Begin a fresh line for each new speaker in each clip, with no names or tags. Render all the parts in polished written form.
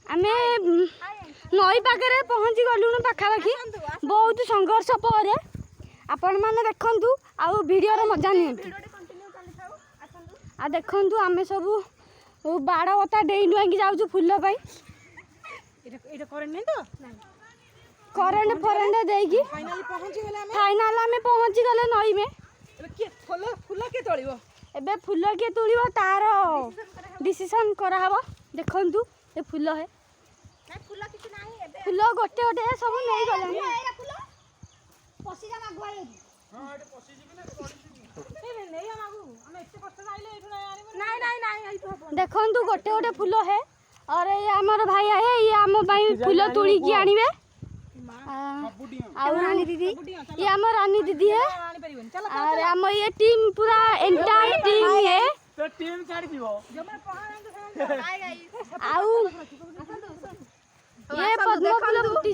आमे नई पाखे पहुँची गलुणु पाखापाखि बहुत संघर्ष पर आपण मैंने देखु आउ वीडियो मजा नहीं आ देखु आम सब बाड़ बता डेई डुआई जाऊँ फुल करेन्ट फरेन्ट देकी फाइनाल आम पहुँची गले नई में एबे फुल किए तुलिब तार डिसीजन कराहब देखु ये फुल है फुल गोटे गोटे सब नहीं गले देखु गोटे गोटे फुल है और ये आमर भाई है ये आम फुल तोड़िकी आनिबे रानी दीदी ये आम रानी दीदी है और आम ये टीम पूरा एंटायर टीम है
टीम छाड़ी दिबो
आउ ये पद्म फूल फुटी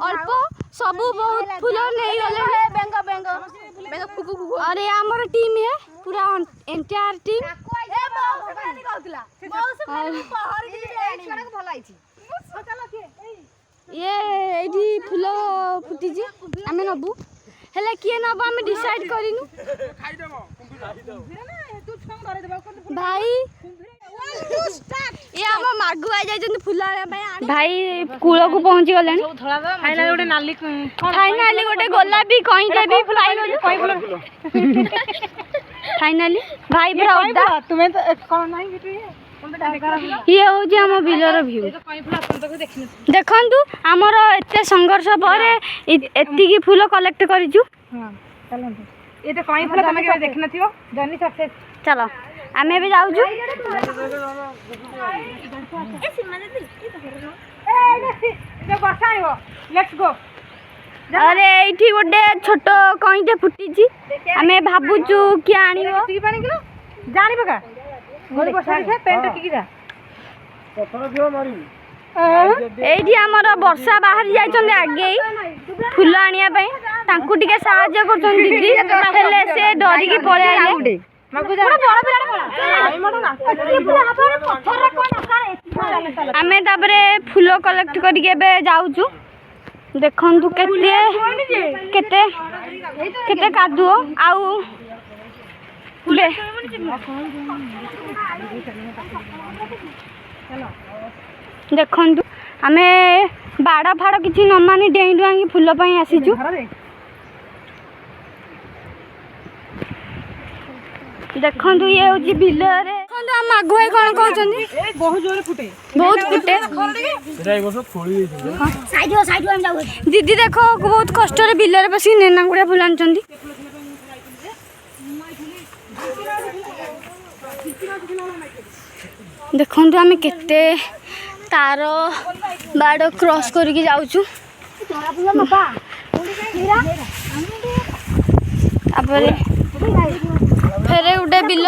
अल्प सब बहुत फूल नहीं गले बेंग बेंग बेंग फुकु फुकु और ये आमर टीम है पूरा एंटायर टीम ये एठी फूल फुटी आम नबू हेले किए नब आम डिसाइड करिनु भाई ये आम मागु आ जाय फूल भाई कूल को पहुंची गले
फाइनल गोटे नाली
फाइनाली गोटे गोलापी कहीं देबी फाइनाली भाई पूरा ओदा
तुम्हें तो कौन नहीं
ये हूँ आम बिलर व्यू देखु आमर एत संघर्ष पर एति फूल कलेक्ट करूँ
ये तो कहीं फूल तुम के देखि नथियो जर्नी सक्सेस
चलो आमे भी जाऊँ
लेट्स गो
अरे ये गोटे छोट कईटे फुटी आमे भावुचु किए आनिबो
जानी पका गोली बसा से पेंट टिकी जा पत्थर दियो मारी
एठी हमर वर्षा बाहर जाइछन आगे फूल आनिया पई तांकु टिके सहाय्य करछन दीदी हेले से डरी की पळे आइले
मगु जा बड़ बिराड
आमे ताबरे फूल कलेक्ट करिके एबे जाउछु देखंतु केते केते केते कादुओ आउ देखु आम बाड़ फाड़ किसी न मानी डेई डुआई फूल आसीचु देखु ये हूँ बिल आगुआ कौन कहते
बहुत जोर फुटे
दीदी देख बहुत कष्ट बिल बस नेना गुड़िया फूल आनी देखु आम केते तार बाड़ क्रॉस करके जाऊँ फेरे गोटे बिल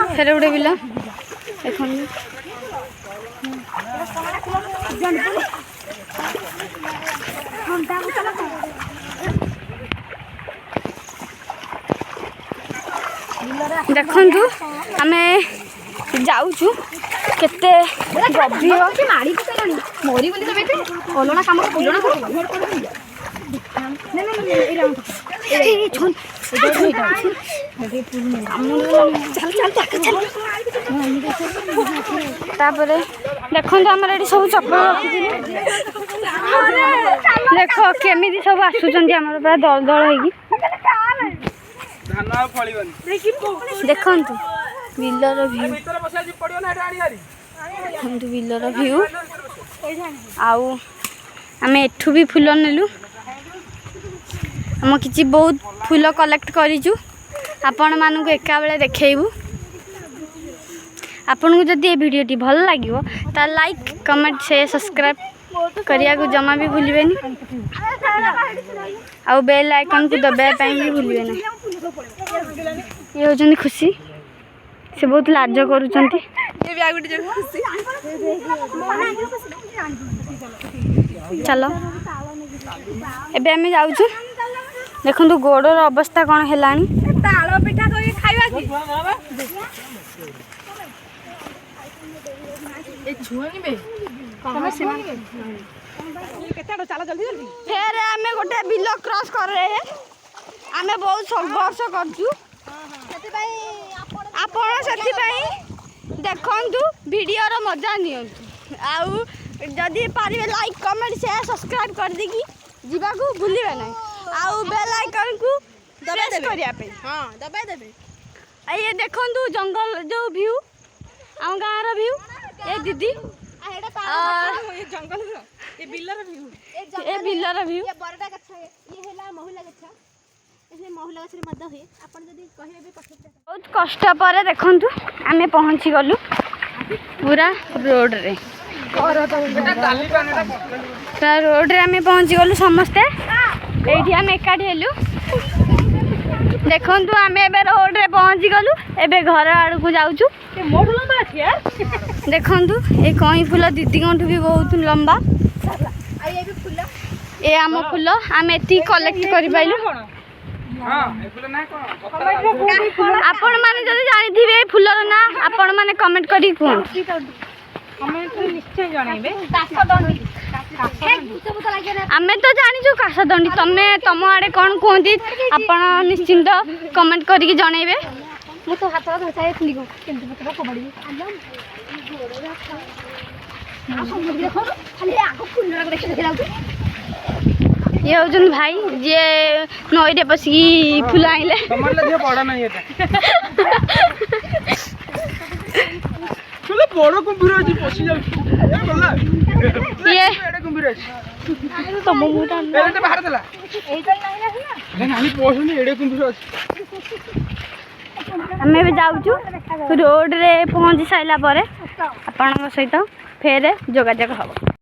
फेरे गोटे बिल देखु आम जाऊँ केते गभीर
मोरी बोली तो ओलोना काम
देखो आमर ये सब चप्पल देख केमी सब आसुच्च आमर पूरा दल दल देखु बिलर व्यू देखु बिलर व्यू आउ आम एठू भी फूल नेलु आम कि बहुत फूल कलेक्ट करूँ आपण मानू एका बेले देखू आपन को जदि ये वीडियोटी भल लगे तो लाइक कमेंट शेयर सब्सक्राइब करिया को जमा भी भूलिए आउ बेल आइकन को दबाई भी भूलिए ना ये होचंदी खुशी से बहुत लाज करुचंती चलो एबे आमे जाउछु देखंतु गोडर अवस्था कोन हेलानी
ତାଳ ପିଠା କରିକି ଖାଇବା କି ଏ ଛୁଆ ନିବେ ତମେ ସେମାନେ କେତେ ଚାଲ ଜଲ୍ଦି ଜଲ୍ଦି
फेर आमे गोटे बिल क्रॉस कर रहे हैं आमे बहुत संघर्ष करछु आपण सेति देखंतु वीडियो रो मजा नियंतु आउ जदि पारिबे लाइक कमेंट शेयर सब्सक्राइब कर देगी जीवा को भूलिबे नै आउ बेल आइकन को प्रेस करिया पे
हां दबाई देबे
आ ये देखंतु जंगल जो व्यू आ गां रो व्यू ए दीदी
ये जंगल ये बिल्लर व्यू
ए बिल्लर व्यू
ये बरडा गछ ये हैला महिला गछ इसलिए महिला गछ रे मध्य होय आपण जदी कहिबे भी पठे
बहुत कष्ट पर देखंतु आमे पहुंची गलु पूरा रोड रे पूरा रोड रे आमे पहुंची गलु समस्ते एठी आमे एकाठी हेलु देखंतु आमे एबे रोड रे पहुंची गलु एबे घर आड़ को जाउछु
मोड़ लंबा अछि यार
देखंतु ए कई फूल दीदी कंठू भी बहुत लंबा
आ ये भी फूल
ए आम फूल आमे एती कलेक्ट करि पाइलु आपण माने जदि जानि थिबे फूलर ना आपण माने कमेंट करी कोन
कमेंट रे निश्चय जणाइबे
आमे तो जानिछु कासदंडी तमे तम आडे कोन कोंती आपण निश्चिंत कमेंट करी जणाइबे
मु तो हाथ धरसाय थली को केंत पत्र कबडी देखो खाली आगो फूल रे देख देख लाउ
ये होजन भाई जे नई रे बसी फूल आइले
तमर लगे बड़ा नहीं एटा चलो बड़ा कुंभीर अछि पसी जाउ ए गला
ये
एटा कुंभीर अछि
तम मुटा
एटा बाहर देला
एटा नाही ना
अरे नानी पोसनी एडे कुंभीर अछि
हमें भी जाउछु रोड रे पहुंची साइला परे आपन सहित फेर जोगाजोग हबो।